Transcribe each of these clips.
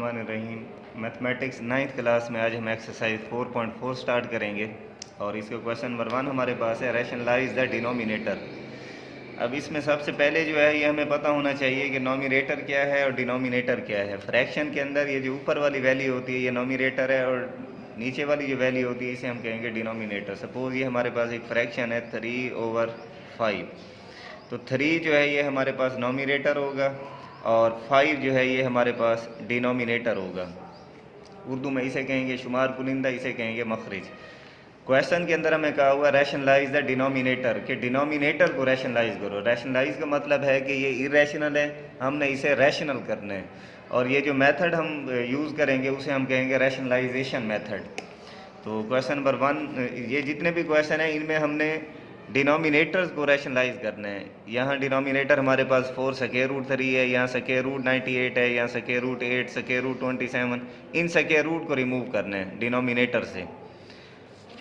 बिस्मिल्लाहिर्रहमानिर्रहीम। Mathematics 9th class में आज हम एक्सरसाइज 4.4 स्टार्ट करेंगे और इसका क्वेश्चन नंबर 1 हमारे पास है, रैशनलाइज द डिनोमिनेटर। अब इसमें सबसे पहले जो है ये हमें पता होना चाहिए कि नोमिनेटर क्या है और डिनोमिनेटर क्या है। फ्रैक्शन के अंदर ये जो ऊपर वाली वैल्यू होती है ये नोमिनेटर है और नीचे वाली जो वैल्यू होती है इसे हम कहेंगे डिनोमिनेटर। सपोज़ ये हमारे पास एक फ्रैक्शन है 3/5, तो 3 जो है ये हमारे पास नोमिनेटर होगा और 5 जो है ये हमारे पास डिनोमिनेटर होगा। उर्दू में इसे कहेंगे शुमार कुनिंदा, इसे कहेंगे मखरिज। क्वेश्चन के अंदर हमें कहा हुआ रैशनलाइज द डिनोमिनेटर, कि डिनोमिनेटर को रैशनलाइज करो। रैशनलाइज का मतलब है कि ये इरेशनल है, हमने इसे रैशनल करना है और ये जो मेथड हम यूज़ करेंगे उसे हम कहेंगे रैशनलाइजेशन मेथड। तो क्वेश्चन नंबर 1, ये जितने भी क्वेश्चन हैं इनमें हमने डिनोमिनेटर्स को रैशनलाइज करना है। यहाँ डिनोमिनेटर हमारे पास 4√3 है, यहाँ √98 है, यहाँ √8, √27, इन √, को रिमूव करना है डिनोमिनेटर से।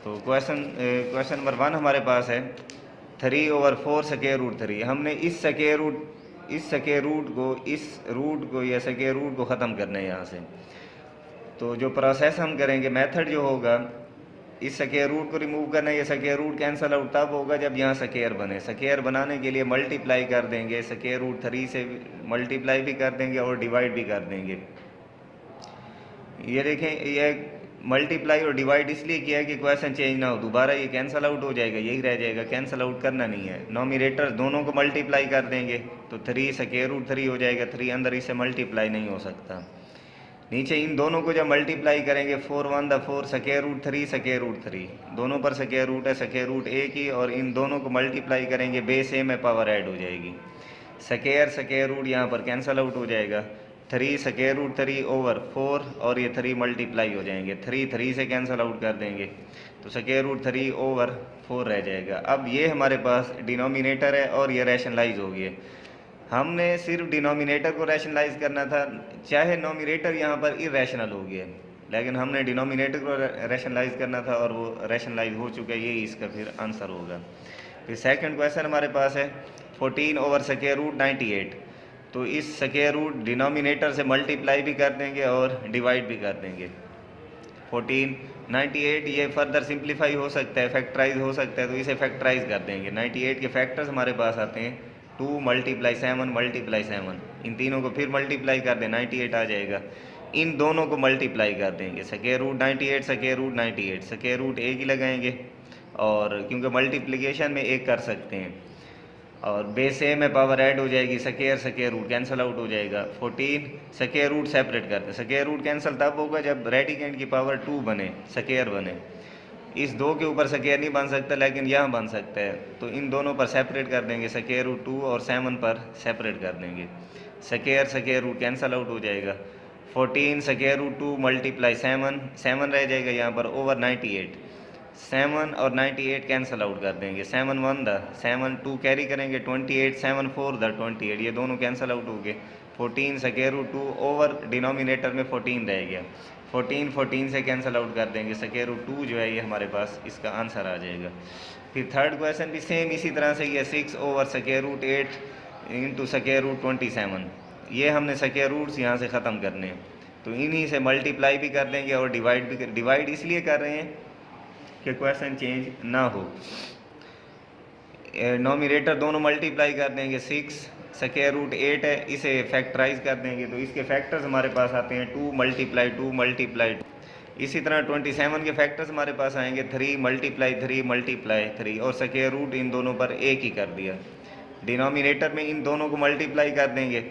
तो क्वेश्चन नंबर 1 हमारे पास है 3/4 √3। हमने इस रूट को या √, को ख़त्म करना है यहाँ से। तो जो प्रोसेस हम करेंगे, मेथड जो होगा, इस √, को रिमूव करना है। ये √, कैंसल आउट तब होगा जब यहाँ स्क्वायर बने। स्क्वायर बनाने के लिए मल्टीप्लाई कर देंगे, √3 से मल्टीप्लाई भी कर देंगे और डिवाइड भी कर देंगे। ये देखें, ये मल्टीप्लाई और डिवाइड इसलिए किया है कि क्वेश्चन चेंज ना हो, दोबारा ये कैंसल आउट हो जाएगा, यही रह जाएगा, कैंसल आउट करना नहीं है। नोमिनेटर दोनों को मल्टीप्लाई कर देंगे तो 3 √3 हो जाएगा, 3 अंदर इससे मल्टीप्लाई नहीं हो सकता। नीचे इन दोनों को जब मल्टीप्लाई करेंगे 4 1 4 √3 दोनों पर √, है √, एक ही, और इन दोनों को मल्टीप्लाई करेंगे, बेस सेम है, पावर ऐड हो जाएगी। √, यहाँ पर कैंसल आउट हो जाएगा, 3 √3/4 और ये 3 मल्टीप्लाई हो जाएंगे, 3 से कैंसल आउट कर देंगे तो √3/4 रह जाएगा। अब ये हमारे पास डिनोमिनेटर है और ये रैशनलाइज हो गया। हमने सिर्फ डिनोमिनेटर को रैशनलाइज करना था, चाहे नोमिनेटर यहाँ पर इरेशनल हो गया, लेकिन हमने डिनोमिनेटर को रैशनलाइज करना था और वो रैशनलाइज हो चुका है, यही इसका फिर आंसर होगा। फिर सेकंड क्वेश्चन हमारे पास है 14/√98। तो इस √, डिनोमिनेटर से मल्टीप्लाई भी कर देंगे और डिवाइड भी कर देंगे। 98 ये फर्दर सिंप्लीफाई हो सकता है, फैक्टराइज हो सकता है, तो इसे फैक्टराइज कर देंगे। 98 के फैक्टर्स हमारे पास आते हैं 2 × 7 इन तीनों को फिर मल्टीप्लाई कर दें, 98 आ जाएगा। इन दोनों को मल्टीप्लाई कर देंगे, √98 एक ही लगाएंगे और क्योंकि मल्टीप्लिकेशन में एक कर सकते हैं और बेस सेम में पावर ऐड हो जाएगी, √, कैंसल आउट हो जाएगा। 14 √, सेपरेट करते हैं, √, कैंसल तब होगा जब रेडिकेंड की पावर 2 बने, स्क्वायर बने। इस 2 के ऊपर स्क्वायर नहीं बन सकता लेकिन यहाँ बन सकता है, तो इन दोनों पर सेपरेट कर देंगे, √2 और 7 पर सेपरेट कर देंगे, √, कैंसल आउट हो जाएगा। 14 √2 × 7 रह जाएगा यहाँ पर, ओवर 98, 7 और 98 कैंसल आउट कर देंगे, 7 1 7 2 कैरी करेंगे, 28 7 4 28, ये दोनों कैंसल आउट हो गए। 14 √2 ओवर डिनोमिनेटर में 14 रह गया, 14 से कैंसल आउट कर देंगे, √2 जो है ये हमारे पास इसका आंसर आ जाएगा। फिर थर्ड क्वेश्चन भी सेम इसी तरह से ही है, 6/√8 × √27। ये हमने √s यहाँ से ख़त्म करने हैं, तो इन्हीं से मल्टीप्लाई भी कर देंगे और डिवाइड भी डिवाइड इसलिए कर रहे हैं कि क्वेश्चन चेंज ना हो। नोमिनेटर दोनों मल्टीप्लाई कर देंगे, 6 √8 है, इसे फैक्टराइज कर देंगे, तो इसके फैक्टर्स हमारे पास आते हैं 2 × 2 इसी तरह 27 के फैक्टर्स हमारे पास आएंगे 3 × 3 और √, इन दोनों पर एक ही कर दिया। डिनोमिनेटर में इन दोनों को मल्टीप्लाई कर देंगे,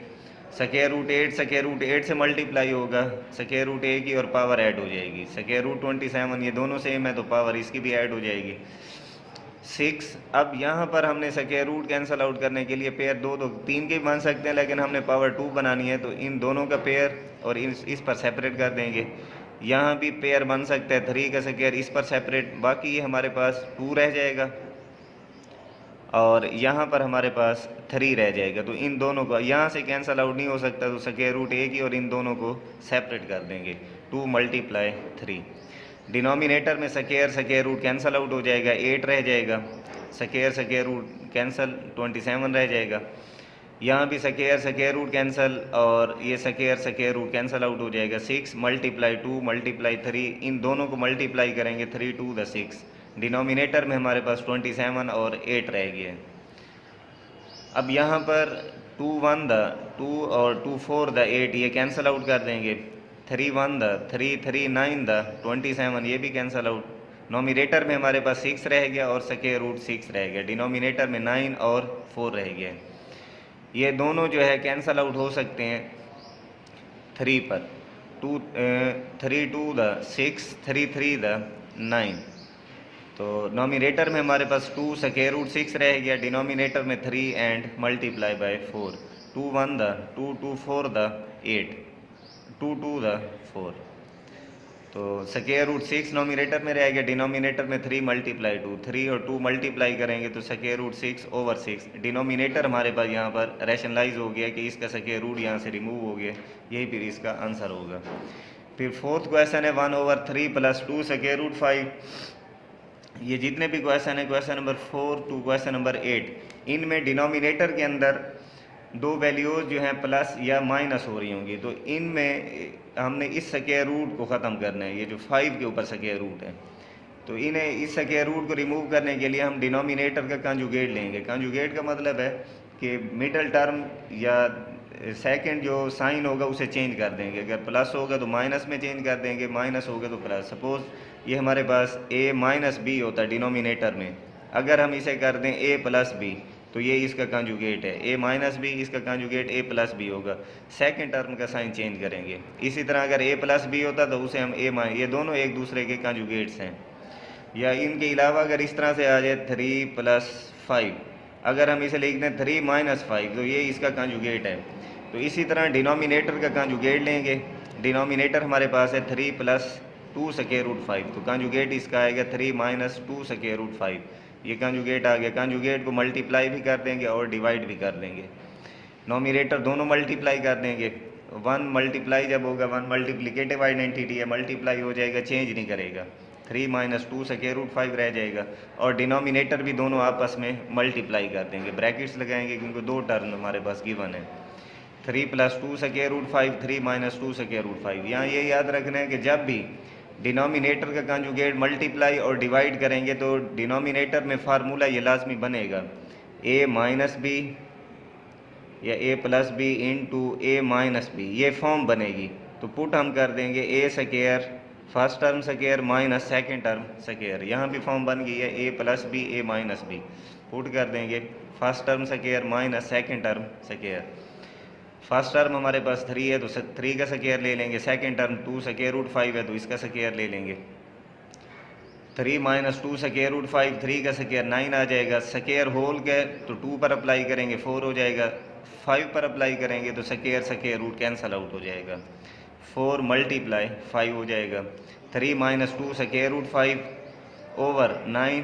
√8 से मल्टीप्लाई होगा, √, एक ही और पावर ऐड हो जाएगी, √27, ये दोनों सेम है तो पावर इसकी भी ऐड हो जाएगी। 6, अब यहाँ पर हमने √, कैंसल आउट करने के लिए पेयर 2 3 के बन सकते हैं, लेकिन हमने पावर 2 बनानी है तो इन दोनों का पेयर और इस पर सेपरेट कर देंगे। यहाँ भी पेयर बन सकता है, 3 का स्क्वायर, इस पर सेपरेट, बाकी ये हमारे पास 2 रह जाएगा और यहाँ पर हमारे पास 3 रह जाएगा। तो इन दोनों को यहाँ से कैंसल आउट नहीं हो सकता, तो √, एक ही और इन दोनों को सेपरेट कर देंगे, 2 × 3। डिनोमिनेटर में √, कैंसल आउट हो जाएगा, 8 रह जाएगा, √, कैंसल, 27 रह जाएगा। यहाँ भी स्क्वायर रूट कैंसिल और ये स्क्वायर रूट कैंसिल आउट हो जाएगा। 6 मल्टीप्लाई 2 मल्टीप्लाई 3, इन दोनों को मल्टीप्लाई करेंगे 3 2 द 6। डिनोमिनेटर में हमारे पास 27 और 8 रह गए। अब यहाँ पर 2 1 द 2 और 2 4 द 8 ये कैंसिल आउट कर देंगे। 3 1 द 3 3 9 द 27 ये भी कैंसिल आउट। नोमिनेटर में हमारे पास 6 रह गया और स्क्वायर रूट 6 रह गया। डिनोमिनेटर में 9 और 4 रह गए। ये दोनों जो है कैंसिल आउट हो सकते हैं 3 पर। 3 2 द 6 3 3 द 9। तो नोमिनेटर में हमारे पास 2 स्क्वायर रूट 6 रह गया। डिनोमिनेटर में 3 and multiply by 4। 2 1 the 2 2 4 the 8 2 2 the 4। तो स्क्वायर रूट 6 नोमिनेटर में रहेगा। डिनोमिनेटर में 3 मल्टीप्लाई 2, 3 और 2 मल्टीप्लाई करेंगे तो स्क्वायर रूट 6 ओवर 6। डिनोमिनेटर हमारे पास यहाँ पर रैशनलाइज हो गया कि इसका स्क्वायर रूट यहाँ से रिमूव हो गया। यही फिर इसका आंसर होगा। फिर फोर्थ क्वेश्चन है 1/3 + 2 स्क्वायर रूट 5। ये जितने भी क्वेश्चन है question number 4 to question number 8, इनमें डिनोमिनेटर के अंदर दो वैल्यूज़ जो हैं प्लस या माइनस हो रही होंगी। तो इनमें हमने इस स्क्वायर रूट को ख़त्म करना है। ये जो 5 के ऊपर स्क्वायर रूट है, तो इन्हें इस स्क्वायर रूट को रिमूव करने के लिए हम डिनोमिनेटर का कंजुगेट लेंगे। कंजुगेट का मतलब है कि मिडल टर्म या सेकंड जो साइन होगा उसे चेंज कर देंगे। अगर प्लस होगा तो माइनस में चेंज कर देंगे, माइनस होगा तो प्लस। सपोज़ ये हमारे पास a माइनस बी होता है डिनोमिनेटर में। अगर हम इसे कर दें a प्लस बी तो ये इसका कंजुगेट है। a माइनस बी इसका कंजुगेट a प्लस बी होगा। सेकंड टर्म का साइन चेंज करेंगे। इसी तरह अगर a प्लस बी होता तो उसे हम a माइनस, ये दोनों एक दूसरे के कंजुगेट्स हैं। या इनके अलावा अगर इस तरह से आ जाए 3 + 5, अगर हम इसे लिख दें 3 - 5 तो ये इसका कंजुगेट है। तो इसी तरह डिनोमिनेटर का कंजुगेट लेंगे। डिनोमिनेटर हमारे पास है 3 + 2 स्क्वायर रूट 5, तो कंजुगेट इसका आएगा 3 - 2 स्क्वायर रूट 5। ये कंजुगेट आ गया। कंजुगेट को मल्टीप्लाई भी कर देंगे और डिवाइड भी कर देंगे। नोमिनेटर दोनों मल्टीप्लाई कर देंगे। 1 मल्टीप्लाई जब होगा, 1 मल्टीप्लिकेटिव आइडेंटिटी है, मल्टीप्लाई हो जाएगा, चेंज नहीं करेगा। 3 - 2 स्क्वायर रूट 5 रह जाएगा। और डिनोमिनेटर भी दोनों आपस में मल्टीप्लाई कर देंगे। ब्रैकेट्स लगाएंगे क्योंकि दो टर्म हमारे पास गिवन है। 3 + 2 स्क्वायर रूट 5, 3 - 2 स्क्वायर रूट 5। यहाँ ये याद रखना है कि जब भी डिनोमिनेटर का कंजुगेट मल्टीप्लाई और डिवाइड करेंगे तो डिनोमिनेटर में फार्मूला ये लाजमी बनेगा a माइनस बी या a plus B into a minus B, ये फॉर्म बनेगी। तो पुट हम कर देंगे a square first term square minus second term square. यहाँ भी फॉर्म बन गई है a plus B a minus B. Put कर देंगे first term square minus second term square. First term हमारे पास 3 है तो 3 का स्क्वायर ले लेंगे। सेकंड टर्म 2 स्क्वायर रूट 5 है तो इसका स्क्वायर ले लेंगे। 3 - 2 स्क्वायर रूट 5, 3 का स्क्वायर 9 आ जाएगा। स्क्वायर होल के तो 2 पर अप्लाई करेंगे 4 हो जाएगा। 5 पर अप्लाई करेंगे तो स्क्वायर रूट कैंसल आउट हो जाएगा। 4 × 5 हो जाएगा। 3 - 2 स्क्वायर रूट 5 ओवर 9,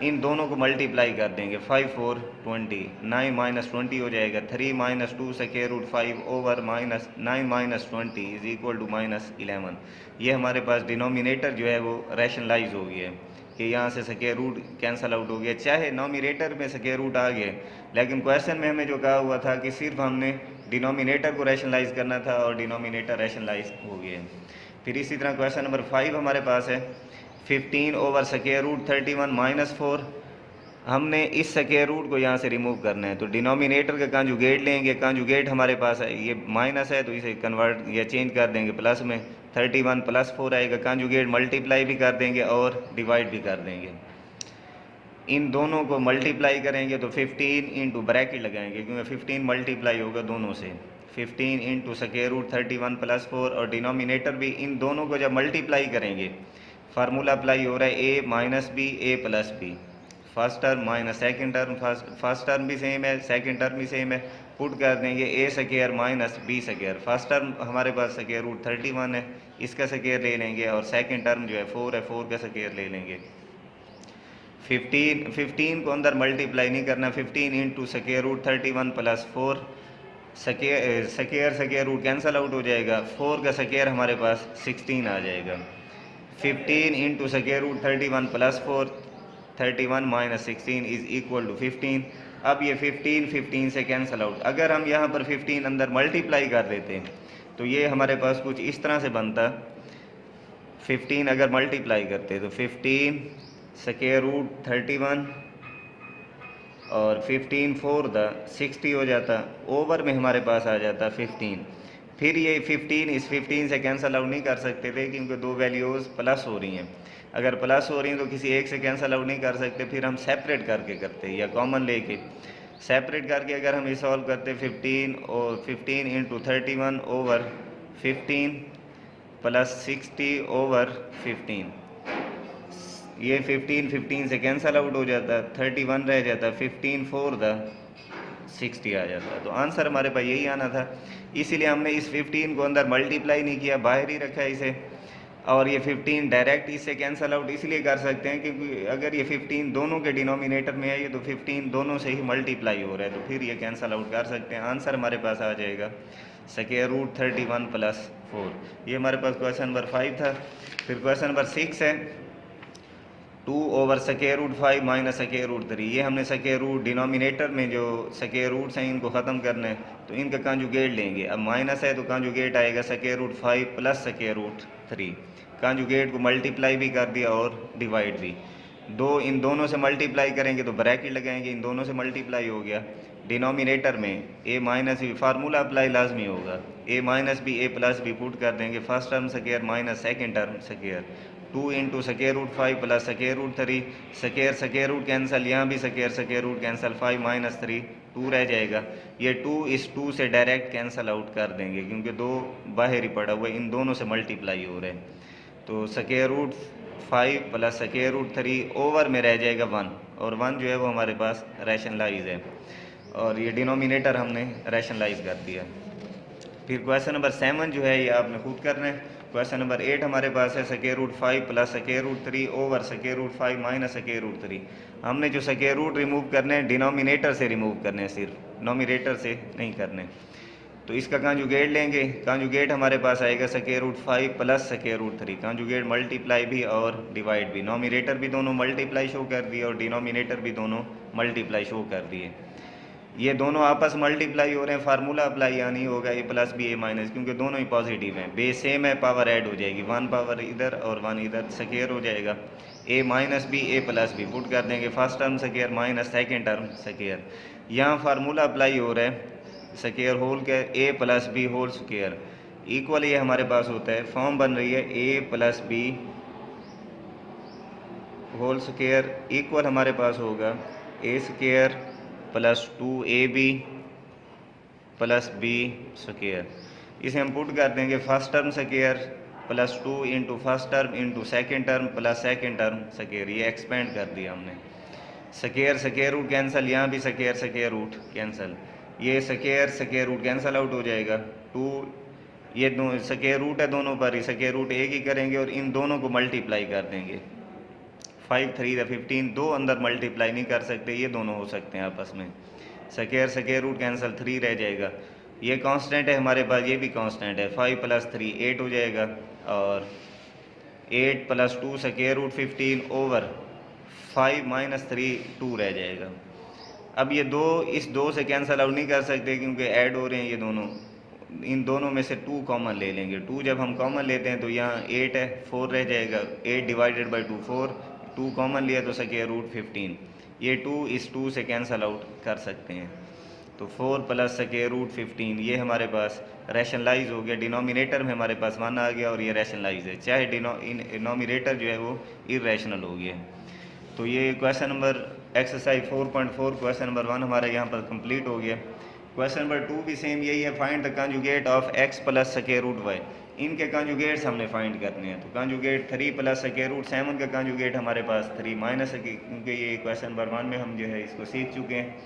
इन दोनों को मल्टीप्लाई कर देंगे। 5 4 20, 9 - 20 हो जाएगा। 3 - 2 square root 5 over -9 - 20 is equal to -11। ये हमारे पास डिनोमिनेटर जो है वो रैशनलाइज हो गया है कि यहाँ से स्क्वायर रूट कैंसल आउट हो गया। चाहे नोमिनेटर में स्क्वायर रूट आ गया, लेकिन क्वेश्चन में हमें जो कहा हुआ था कि सिर्फ हमने डिनोमिनेटर को रैशनलाइज करना था और डिनोमिनेटर रैशनलाइज हो गया। फिर इसी तरह क्वेश्चन नंबर 5 हमारे पास है 15 ओवर स्क्वायर रूट 31 - 4। हमने इस स्क्वायर रूट को यहाँ से रिमूव करना है। तो डिनोमिनेटर का कंजुगेट लेंगे। कंजुगेट हमारे पास है, ये माइनस है तो इसे कन्वर्ट या चेंज कर देंगे प्लस में। 31 + 4 आएगा। कंजुगेट मल्टीप्लाई भी कर देंगे और डिवाइड भी कर देंगे। इन दोनों को मल्टीप्लाई करेंगे तो 15 इंटू ब्रैकेट लगाएंगे क्योंकि 15 मल्टीप्लाई होगा दोनों से। 15 इंटू स्क्वायर रूट 31 + 4 और डिनोमिनेटर भी, इन दोनों को जब मल्टीप्लाई करेंगे फार्मूला अप्लाई हो रहा है a minus B a plus B. First term minus second term, first term भी सेम है, सेकेंड टर्म भी सेम है। पुट कर देंगे a square minus B square. First term हमारे पास स्क्वायर रूट 31 है, इसका स्क्वायर ले लेंगे। और सेकेंड टर्म जो है 4 है, 4 का स्क्वायर ले लेंगे। 15 को अंदर मल्टीप्लाई नहीं करना। 15 into square root 31 + 4, square root cancel out हो जाएगा। 4 का स्क्वायर हमारे पास 16 आ जाएगा। 15 into square root 31 + 4, 31 - 16 is equal to 15। अब ये 15 से कैंसिल आउट। अगर हम यहाँ पर 15 अंदर मल्टीप्लाई कर देते हैं तो ये हमारे पास कुछ इस तरह से बनता। 15 अगर मल्टीप्लाई करते तो 15 स्क्वायर रूट 31 और 15 4 60 हो जाता। ओवर में हमारे पास आ जाता 15। फिर ये 15 इस 15 से कैंसिल आउट नहीं कर सकते थे क्योंकि दो वैल्यूज़ प्लस हो रही हैं। अगर प्लस हो रही हैं तो किसी एक से कैंसिल आउट नहीं कर सकते, फिर हम सेपरेट करके करते या कॉमन लेके सेपरेट करके अगर हम ये सॉल्व करते 15 और 15 इंटू 31 ओवर 15 प्लस 60 ओवर 15। ये 15 से कैंसिल आउट हो जाता, 31 रह जाता, 15 4 60 आ जाता। तो आंसर हमारे पास यही आना था। इसीलिए हमने इस 15 को अंदर मल्टीप्लाई नहीं किया, बाहर ही रखा है इसे। और ये 15 डायरेक्ट इससे कैंसिल आउट इसलिए कर सकते हैं क्योंकि अगर ये 15 दोनों के डिनोमिनेटर में है ये तो 15 दोनों से ही मल्टीप्लाई हो रहा है, तो फिर ये कैंसिल आउट कर सकते हैं। आंसर हमारे पास आ जाएगा स्क्वायर रूट 31 प्लस 4। ये हमारे पास क्वेश्चन नंबर 5 था। फिर क्वेश्चन नंबर 6 है 2 over square root 5 minus square root 3। ये हमने स्क्वायर रूट डिनोमिनेटर में जो स्क्वायर रूट्स हैं इनको ख़त्म करना है, तो इनका कांजुगेट लेंगे। अब माइनस है तो कांजुगेट आएगा square root 5 plus square root 3। Conjugate को मल्टीप्लाई भी कर दिया और डिवाइड भी। इन दोनों से मल्टीप्लाई करेंगे तो ब्रैकेट लगाएंगे, इन दोनों से मल्टीप्लाई हो गया। डिनोमिनेटर में a minus b formula apply लाजमी होगा, a minus b a plus b put कर देंगे। First term square minus second term square. 2 into square root 5 plus square root 3। Square root cancel, यहाँ भी स्क्वायर रूट कैंसिल, 5 माइनस 3 2 रह जाएगा। ये 2 इस 2 से डायरेक्ट कैंसिल आउट कर देंगे क्योंकि 2 बाहर ही पड़ा हुआ है, इन दोनों से मल्टीप्लाई हो रहे हैं। तो square root 5 plus square root 3 over में रह जाएगा 1, और 1 जो है वो हमारे पास रैशनलाइज है, और ये डिनोमिनेटर हमने रैशनलाइज कर दिया। फिर क्वेश्चन नंबर 7 जो है ये आपने खुद करना है। क्वेश्चन नंबर 8 हमारे पास है square root 5 plus square root 3 over square root 5 minus square root 3। हमने जो स्क्वायर रूट रिमूव करने हैं डिनोमिनेटर से रिमूव करने हैं, सिर्फ नोमिनेटर से नहीं करने। तो इसका कांजुगेट लेंगे। कांजुगेट हमारे पास आएगा square root 5 plus square root 3। Conjugate multiply भी और डिवाइड भी, नोमिनेटर भी दोनों मल्टीप्लाई शो कर दिए और डिनोमिनेटर भी दोनों मल्टीप्लाई शो कर दिए। ये दोनों आपस मल्टीप्लाई हो रहे हैं, फार्मूला अप्लाई यहाँ नहीं होगा ए प्लस बी ए माइनस, क्योंकि दोनों ही पॉजिटिव हैं। बेस सेम है, पावर ऐड हो जाएगी, 1 पावर इधर और 1 इधर, स्क्वायर हो जाएगा। A minus b a plus b put कर देंगे। First term square minus second term square. यहाँ फार्मूला अप्लाई हो रहा है स्क्वायर होल के a plus b whole square equal, ये हमारे पास होता है। फॉर्म बन रही है a plus b whole square equal हमारे पास होगा a square plus 2ab plus b square. इसे हम पुट कर देंगे first term square plus 2 into first term into second term plus second term square. ये एक्सपेंड कर दिया हमने। स्क्वायर रूट कैंसिल, यहाँ भी स्क्वायर रूट कैंसिल, ये स्क्वायर रूट कैंसिल आउट हो जाएगा। 2 ये दो स्क्वायर रूट है दोनों पर ही, स्क्वायर रूट एक ही करेंगे और इन दोनों को मल्टीप्लाई कर देंगे। 5 3 15, दो अंदर मल्टीप्लाई नहीं कर सकते, ये दोनों हो सकते हैं आपस में। स्क्वायर रूट कैंसिल, 3 रह जाएगा। ये कांस्टेंट है हमारे पास, ये भी कांस्टेंट है। 5 प्लस 3 8 हो जाएगा, और 8 plus 2 square root 15 over 5 minus 3 2 रह जाएगा। अब ये दो इस 2 से कैंसिल आउट नहीं कर सकते क्योंकि ऐड हो रहे हैं ये दोनों। इन दोनों में से 2 कॉमन ले लेंगे। 2 जब हम कॉमन लेते हैं तो यहाँ 8 है, 4 रह जाएगा। 8 डिवाइडेड बाई 2 4, 2 कॉमन लिया तो स्क्वायर रूट 15। ये 2 इस 2 से कैंसिल आउट कर सकते हैं, तो 4 प्लस स्क्वायर रूट 15 ये हमारे पास रैशनलाइज हो गया। डिनोमिनेटर में हमारे पास 1 आ गया और ये रैशनलाइज है, चाहे डिनोमिनेटर जो है वो इरेशनल हो गया। तो ये question number exercise 4.4 question number 1 हमारा यहाँ पर कंप्लीट हो गया। क्वेश्चन नंबर 2 भी सेम यही है, find the conjugate of x plus square root y। इनके कंजुगेट्स हमने फाइंड करने हैं। तो कंजुगेट 3 प्लस स्क्वायर रूट 7 का कंजुगेट हमारे पास 3 माइनस, क्योंकि ये क्वेश्चन नंबर 1 में हम जो है इसको सीख चुके हैं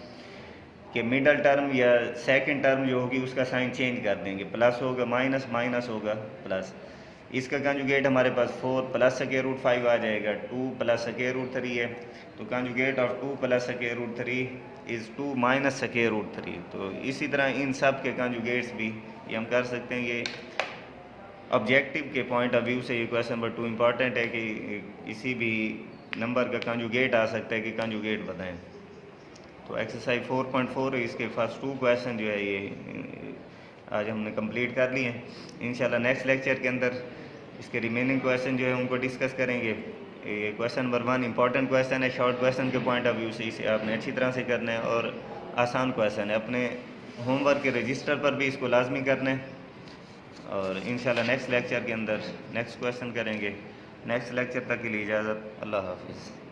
कि मिडल टर्म या सेकंड टर्म जो होगी उसका साइन चेंज कर देंगे, प्लस होगा माइनस, माइनस होगा प्लस। इसका कंजुगेट हमारे पास 4 प्लस स्क्वायर रूट 5 आ जाएगा। 2 प्लस स्क्वायर रूट 3 है, तो conjugate of 2 plus square root 3 is 2 minus square root 3। तो इसी तरह इन सब के कंजुगेट्स भी ये हम कर सकते हैं। ये ऑब्जेक्टिव के पॉइंट ऑफ व्यू से ये क्वेश्चन नंबर 2 इम्पॉर्टेंट है कि किसी भी नंबर का कंजुगेट आ सकता है कि कंजुगेट बताएं। तो एक्सरसाइज 4.4 इसके फर्स्ट 2 क्वेश्चन जो है ये आज हमने कंप्लीट कर लिए हैं। इंशाल्लाह नेक्स्ट लेक्चर के अंदर इसके रिमेनिंग क्वेश्चन जो है उनको डिस्कस करेंगे। ये क्वेश्चन नंबर 1 इंपॉर्टेंट क्वेश्चन है, शॉर्ट क्वेश्चन के पॉइंट ऑफ व्यू से इसे आपने अच्छी तरह से करना है और आसान क्वेश्चन है। अपने होमवर्क के रजिस्टर पर भी इसको लाजमी करना है और इंशाल्लाह नेक्स्ट लेक्चर के अंदर नेक्स्ट क्वेश्चन करेंगे। नेक्स्ट लेक्चर तक के लिए इजाज़त, अल्लाह हाफिज़।